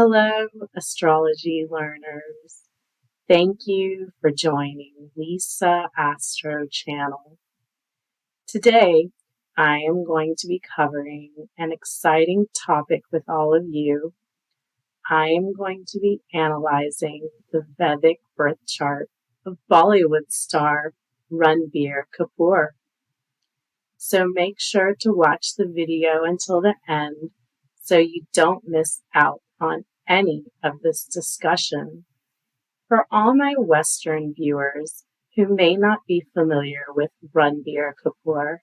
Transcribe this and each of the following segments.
Hello, astrology learners. Thank you for joining Lisa Astro Channel. Today, I am going to be covering an exciting topic with all of you. I am going to be analyzing the Vedic birth chart of Bollywood star Ranbir Kapoor. So make sure to watch the video until the end so you don't miss out on any of this discussion. For all my Western viewers who may not be familiar with Ranbir Kapoor,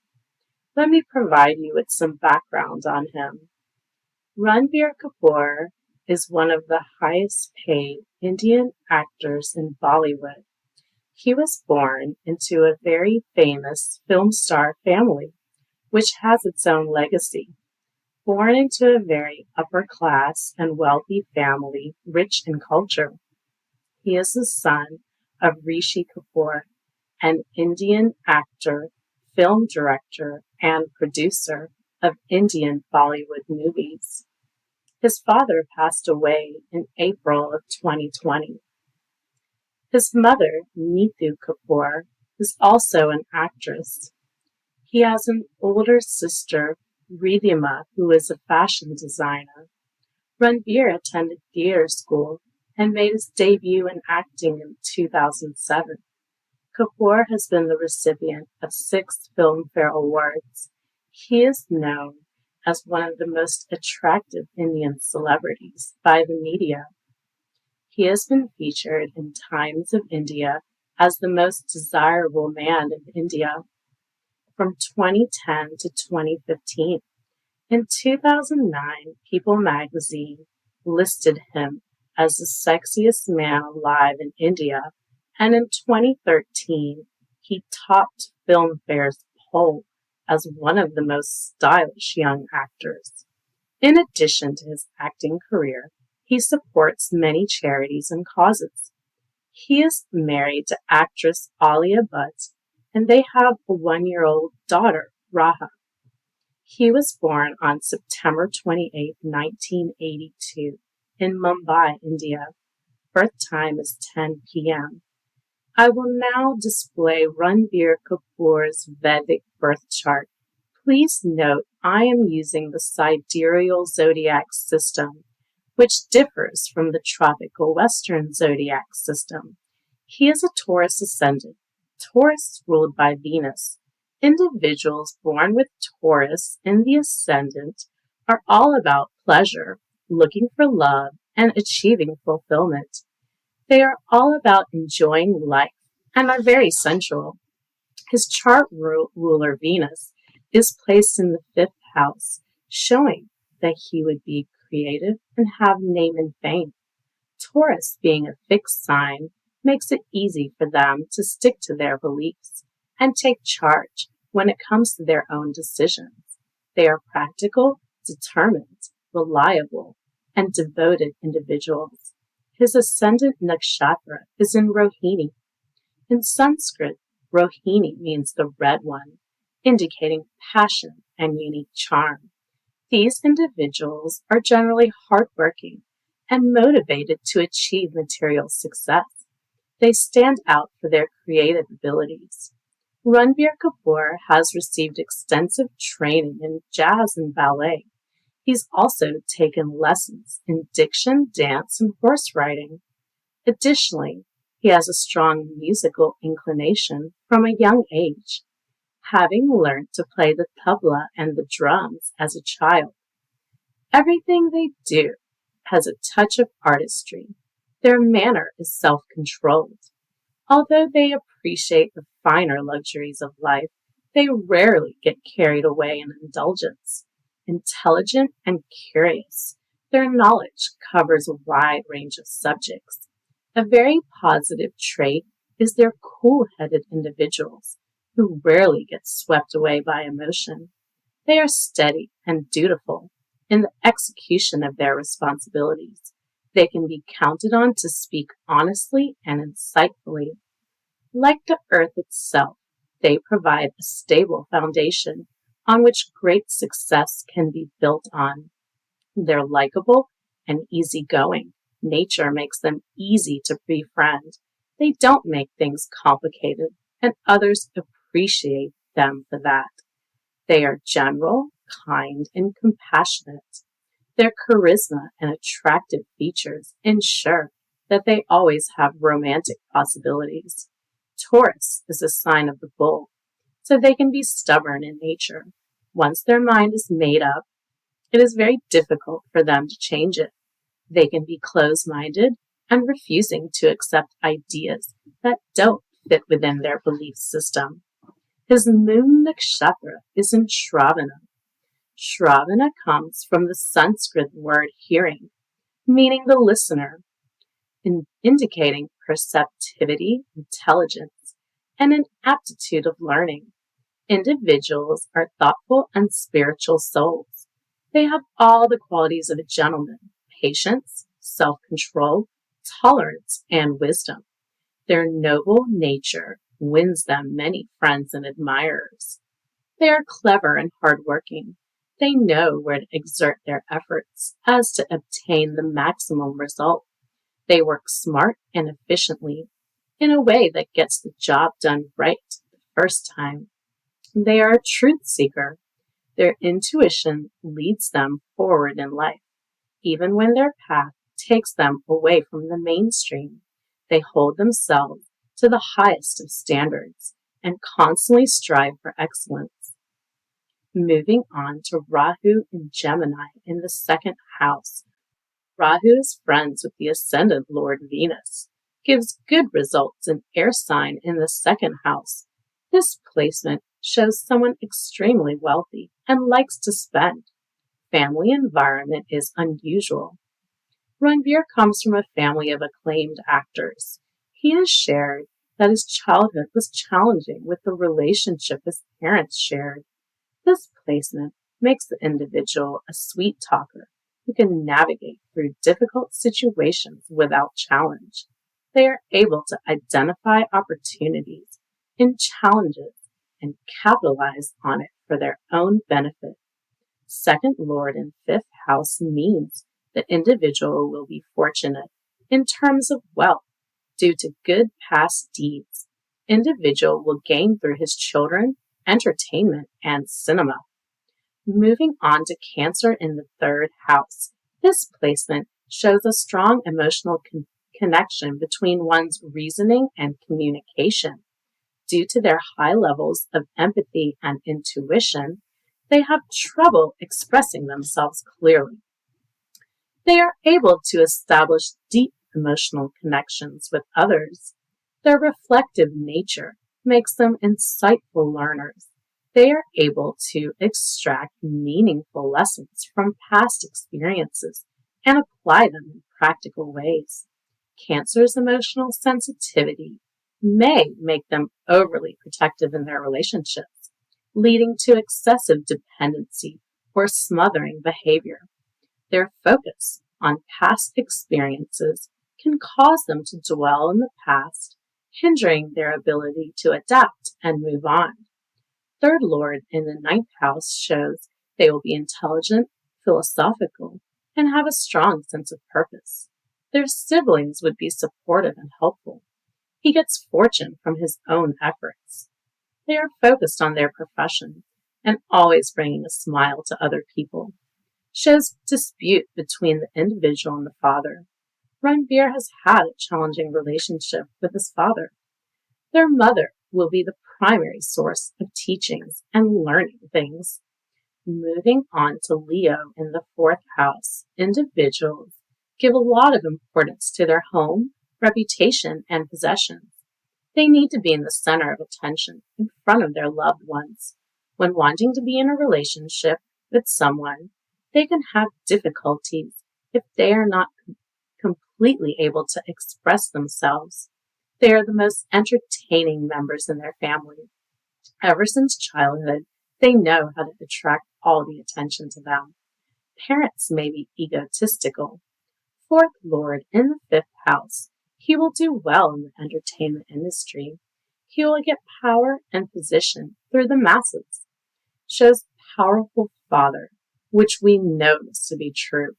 let me provide you with some background on him. Ranbir Kapoor is one of the highest paid Indian actors in Bollywood. He was born into a very famous film star family, which has its own legacy. Born into a very upper class and wealthy family, rich in culture, he is the son of Rishi Kapoor, an Indian actor, film director, and producer of Indian Bollywood movies. His father passed away in April of 2020. His mother, Neetu Kapoor, is also an actress. He has an older sister, Ridhima, who is a fashion designer. Ranbir attended theater school and made his debut in acting in 2007. Kapoor has been the recipient of 6 Filmfare Awards. He is known as one of the most attractive Indian celebrities by the media. He has been featured in Times of India as the most desirable man in India from 2010 to 2015. In 2009, People magazine listed him as the sexiest man alive in India, and in 2013, he topped Filmfare's poll as one of the most stylish young actors. In addition to his acting career, he supports many charities and causes. He is married to actress Alia Bhatt, and they have a 1-year-old daughter, Rahu. He was born on September 28, 1982, in Mumbai, India. Birth time is 10 p.m. I will now display Ranbir Kapoor's Vedic birth chart. Please note I am using the Sidereal Zodiac System, which differs from the tropical Western Zodiac System. He is a Taurus ascendant. Taurus ruled by Venus. Individuals born with Taurus in the ascendant are all about pleasure, looking for love, and achieving fulfillment. They are all about enjoying life and are very sensual. His chart ruler, Venus, is placed in the 5th house, showing that he would be creative and have name and fame. Taurus, being a fixed sign, makes it easy for them to stick to their beliefs and take charge when it comes to their own decisions. They are practical, determined, reliable, and devoted individuals. His ascendant nakshatra is in Rohini. In Sanskrit, Rohini means the red one, indicating passion and unique charm. These individuals are generally hardworking and motivated to achieve material success. They stand out for their creative abilities. Ranbir Kapoor has received extensive training in jazz and ballet. He's also taken lessons in diction, dance, and horse riding. Additionally, he has a strong musical inclination from a young age, having learned to play the tabla and the drums as a child. Everything they do has a touch of artistry. Their manner is self-controlled. Although they appreciate the finer luxuries of life, they rarely get carried away in indulgence. Intelligent and curious, their knowledge covers a wide range of subjects. A very positive trait is their cool-headed individuals who rarely get swept away by emotion. They are steady and dutiful in the execution of their responsibilities. They can be counted on to speak honestly and insightfully. Like the earth itself, they provide a stable foundation on which great success can be built on. They're likable and easygoing. Nature makes them easy to befriend. They don't make things complicated, and others appreciate them for that. They are general, kind, and compassionate. Their charisma and attractive features ensure that they always have romantic possibilities. Taurus is a sign of the bull, so they can be stubborn in nature. Once their mind is made up, it is very difficult for them to change it. They can be closed-minded and refusing to accept ideas that don't fit within their belief system. His moon nakshatra is in Shravana. Shravana comes from the Sanskrit word hearing, meaning the listener, indicating perceptivity, intelligence, and an aptitude of learning. Individuals are thoughtful and spiritual souls. They have all the qualities of a gentleman: patience, self-control, tolerance, and wisdom. Their noble nature wins them many friends and admirers. They are clever and hardworking. They know where to exert their efforts as to obtain the maximum result. They work smart and efficiently in a way that gets the job done right the first time. They are a truth seeker. Their intuition leads them forward in life, even when their path takes them away from the mainstream. They hold themselves to the highest of standards and constantly strive for excellence. Moving on to Rahu and Gemini in the second house. Rahu is friends with the ascendant Lord Venus, gives good results in air sign in the second house. This placement shows someone extremely wealthy and likes to spend. Family environment is unusual. Ranbir comes from a family of acclaimed actors. He has shared that his childhood was challenging with the relationship his parents shared. This placement makes the individual a sweet talker who can navigate through difficult situations without challenge. They are able to identify opportunities in challenges and capitalize on it for their own benefit. Second Lord in fifth house means the individual will be fortunate in terms of wealth due to good past deeds. Individual will gain through his children, entertainment, and cinema. Moving on to Cancer in the third house. This placement shows a strong emotional connection between one's reasoning and communication. Due to their high levels of empathy and intuition, they have trouble expressing themselves clearly. They are able to establish deep emotional connections with others. Their reflective nature makes them insightful learners. They are able to extract meaningful lessons from past experiences and apply them in practical ways. Cancer's emotional sensitivity may make them overly protective in their relationships, leading to excessive dependency or smothering behavior. Their focus on past experiences can cause them to dwell in the past, hindering their ability to adapt and move on. Third Lord in the ninth house shows they will be intelligent, philosophical, and have a strong sense of purpose. Their siblings would be supportive and helpful. He gets fortune from his own efforts. They are focused on their profession and always bringing a smile to other people. Shows dispute between the individual and the father. Ranbir has had a challenging relationship with his father. Their mother will be the primary source of teachings and learning things. Moving on to Leo in the fourth house, individuals give a lot of importance to their home, reputation, and possessions. They need to be in the center of attention in front of their loved ones. When wanting to be in a relationship with someone, they can have difficulties if they are not completely able to express themselves. They are the most entertaining members in their family. Ever since childhood, they know how to attract all the attention to them. Parents may be egotistical. Fourth Lord in the fifth house. He will do well in the entertainment industry. He will get power and position through the masses. Shows powerful father, which we know this to be true.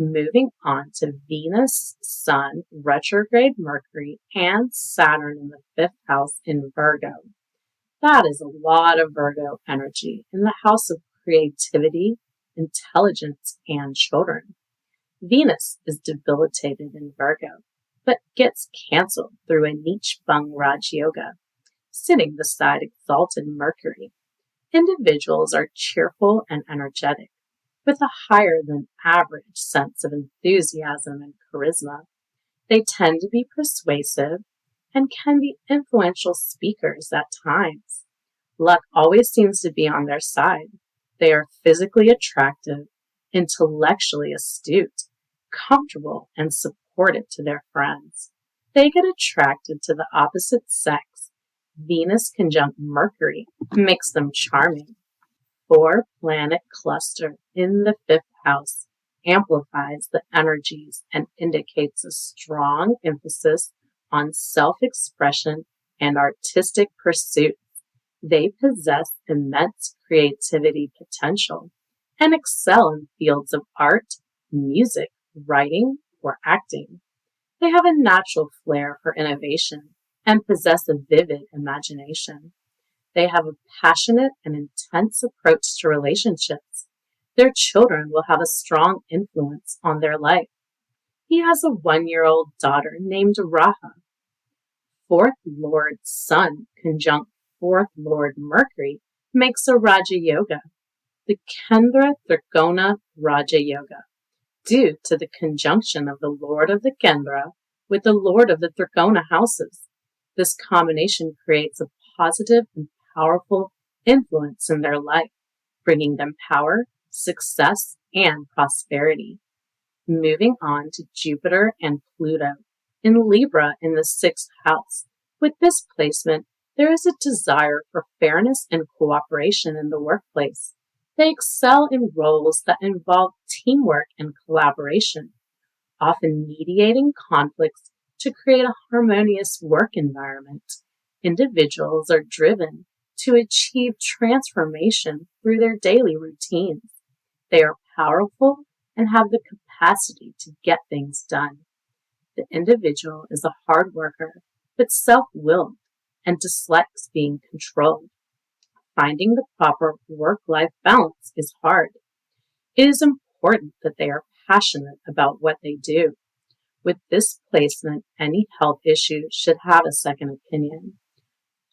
Moving on to Venus, Sun, retrograde Mercury, and Saturn in the 5th house in Virgo. That is a lot of Virgo energy in the house of creativity, intelligence, and children. Venus is debilitated in Virgo, but gets cancelled through a Niche Bung Raj Yoga, sitting beside exalted Mercury. Individuals are cheerful and energetic, with a higher than average sense of enthusiasm and charisma. They tend to be persuasive and can be influential speakers at times. Luck always seems to be on their side. They are physically attractive, intellectually astute, comfortable, and supportive to their friends. They get attracted to the opposite sex. Venus conjunct Mercury makes them charming. 4-planet cluster in the 5th house amplifies the energies and indicates a strong emphasis on self-expression and artistic pursuits. They possess immense creativity potential and excel in fields of art, music, writing, or acting. They have a natural flair for innovation and possess a vivid imagination. They have a passionate and intense approach to relationships. Their children will have a strong influence on their life. He has a 1-year-old daughter named Rahu. 4th Lord Sun conjunct 4th Lord Mercury makes a Raja Yoga, the Kendra Trikona Raja Yoga, due to the conjunction of the Lord of the Kendra with the Lord of the Trikona houses. This combination creates a positive and powerful influence in their life, bringing them power, success, and prosperity. Moving on to Jupiter and Pluto in Libra in the 6th house. With this placement, there is a desire for fairness and cooperation in the workplace. They excel in roles that involve teamwork and collaboration, often mediating conflicts to create a harmonious work environment. Individuals are driven to achieve transformation through their daily routines. They are powerful and have the capacity to get things done. The individual is a hard worker, but self-willed and dislikes being controlled. Finding the proper work-life balance is hard. It is important that they are passionate about what they do. With this placement, any health issue should have a second opinion.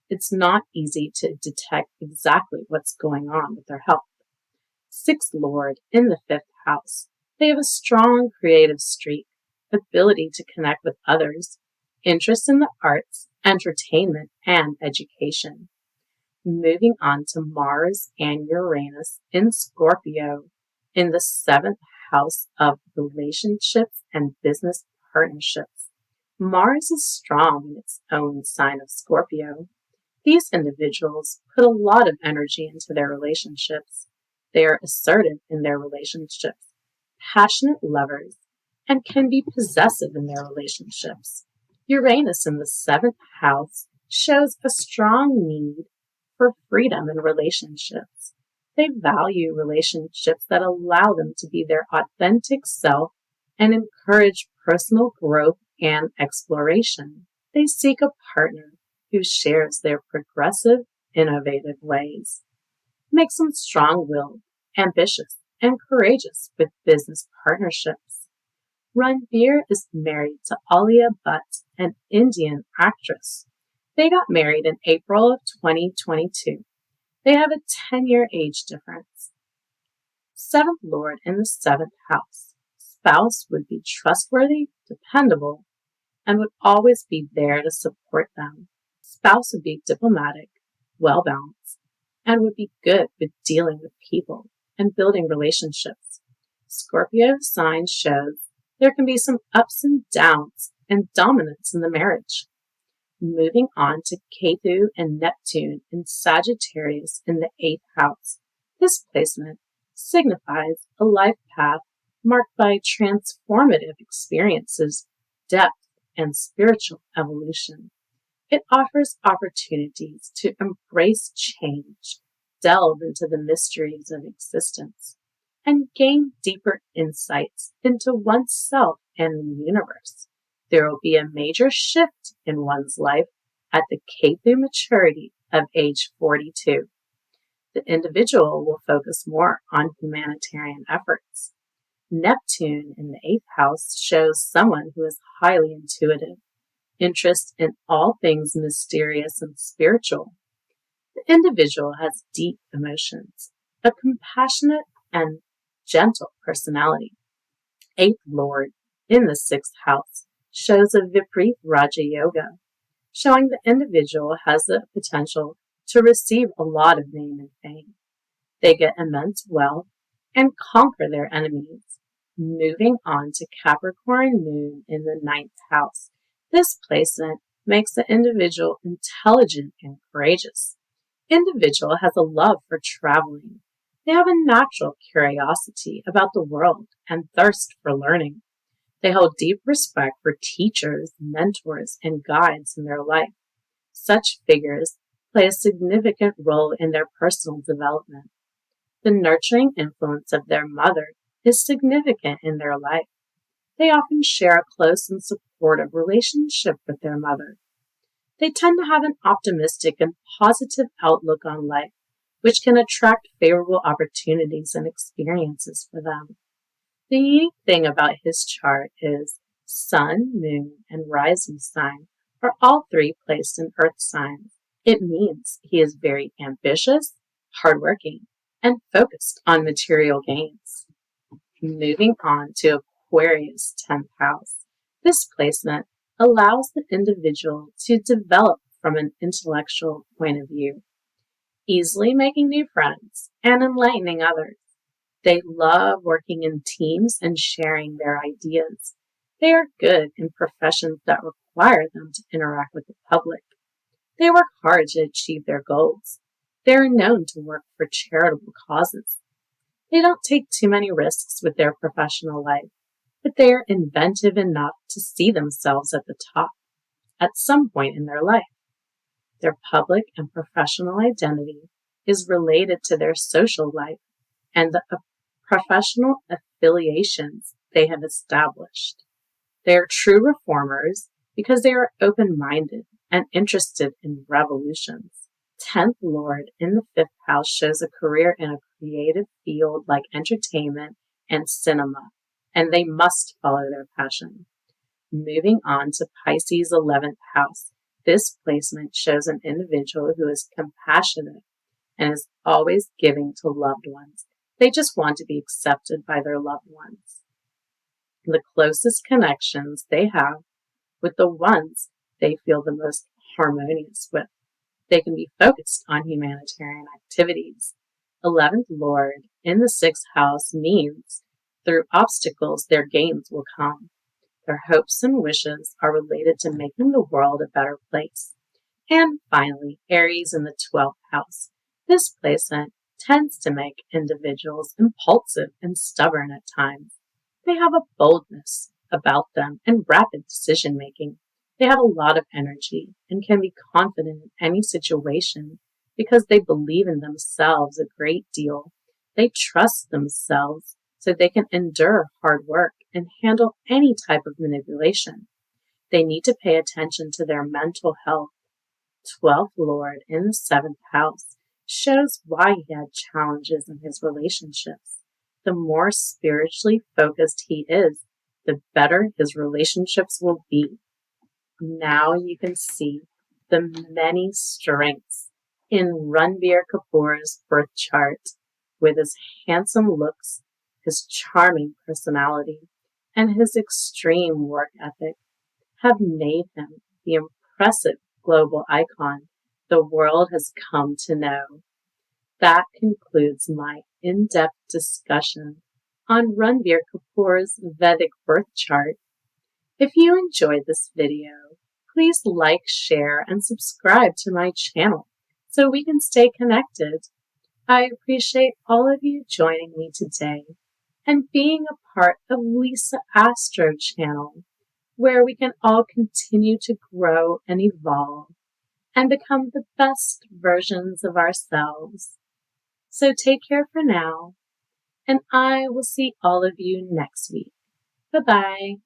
It's not easy to detect exactly what's going on with their health. 6th Lord in the 5th house. They have a strong creative streak, ability to connect with others, interest in the arts, entertainment, and education. Moving on to Mars and Uranus in Scorpio in the 7th house of relationships and business partnerships. Mars is strong in its own sign of Scorpio. These individuals put a lot of energy into their relationships. They are assertive in their relationships, passionate lovers, and can be possessive in their relationships. Uranus in the 7th house shows a strong need for freedom in relationships. They value relationships that allow them to be their authentic self and encourage personal growth and exploration. They seek a partner who shares their progressive, innovative ways. Makes them strong-willed, ambitious, and courageous with business partnerships. Ranbir is married to Alia Bhatt, an Indian actress. They got married in April of 2022. They have a 10-year age difference. 7th Lord in the 7th house. Spouse would be trustworthy, dependable, and would always be there to support them. Spouse would be diplomatic, well-balanced, and would be good with dealing with people and building relationships. Scorpio sign shows there can be some ups and downs and dominance in the marriage. Moving on to Ketu and Neptune in Sagittarius in the 8th house. This placement signifies a life path marked by transformative experiences, depth, and spiritual evolution. It offers opportunities to embrace change, delve into the mysteries of existence, and gain deeper insights into oneself and the universe. There will be a major shift in one's life at the Ketu maturity of age 42. The individual will focus more on humanitarian efforts. Neptune in the 8th house shows someone who is highly intuitive, interest in all things mysterious and spiritual. The individual has deep emotions, a compassionate and gentle personality. 8th Lord in the 6th house shows a Vipreet Raja Yoga, showing the individual has the potential to receive a lot of name and fame. They get immense wealth and conquer their enemies. Moving on to Capricorn Moon in the 9th house. This placement makes the individual intelligent and courageous. Individual has a love for traveling. They have a natural curiosity about the world and thirst for learning. They hold deep respect for teachers, mentors, and guides in their life. Such figures play a significant role in their personal development. The nurturing influence of their mother is significant in their life. They often share a close and supportive relationship with their mother. They tend to have an optimistic and positive outlook on life, which can attract favorable opportunities and experiences for them. The unique thing about his chart is Sun, Moon, and Rising sign are all three placed in Earth signs. It means he is very ambitious, hardworking, and focused on material gains. Moving on to Aquarius 10th house. This placement allows the individual to develop from an intellectual point of view, easily making new friends and enlightening others. They love working in teams and sharing their ideas. They are good in professions that require them to interact with the public. They work hard to achieve their goals. They are known to work for charitable causes. They don't take too many risks with their professional life, but they are inventive enough to see themselves at the top at some point in their life. Their public and professional identity is related to their social life and the professional affiliations they have established. They are true reformers because they are open-minded and interested in revolutions. 10th Lord in the 5th house shows a career in a creative field like entertainment and cinema, and they must follow their passion. Moving on to Pisces 11th house. This placement shows an individual who is compassionate and is always giving to loved ones. They just want to be accepted by their loved ones. The closest connections they have with the ones they feel the most harmonious with. They can be focused on humanitarian activities. 11th Lord in the 6th house means through obstacles their gains will come. Their hopes and wishes are related to making the world a better place. And finally, Aries in the 12th house. This placement tends to make individuals impulsive and stubborn at times. They have a boldness about them and rapid decision making. They have a lot of energy and can be confident in any situation because they believe in themselves a great deal. They trust themselves so they can endure hard work and handle any type of manipulation. They need to pay attention to their mental health. 12th Lord in the 7th house shows why he had challenges in his relationships. The more spiritually focused he is, the better his relationships will be. Now you can see the many strengths in Ranbir Kapoor's birth chart with his handsome looks, his charming personality, and his extreme work ethic have made him the impressive global icon the world has come to know. That concludes my in-depth discussion on Ranbir Kapoor's Vedic birth chart. If you enjoyed this video, please like, share, and subscribe to my channel so we can stay connected. I appreciate all of you joining me today and being a part of Lisa Astro Channel, where we can all continue to grow and evolve and become the best versions of ourselves. So take care for now, and I will see all of you next week. Bye-bye.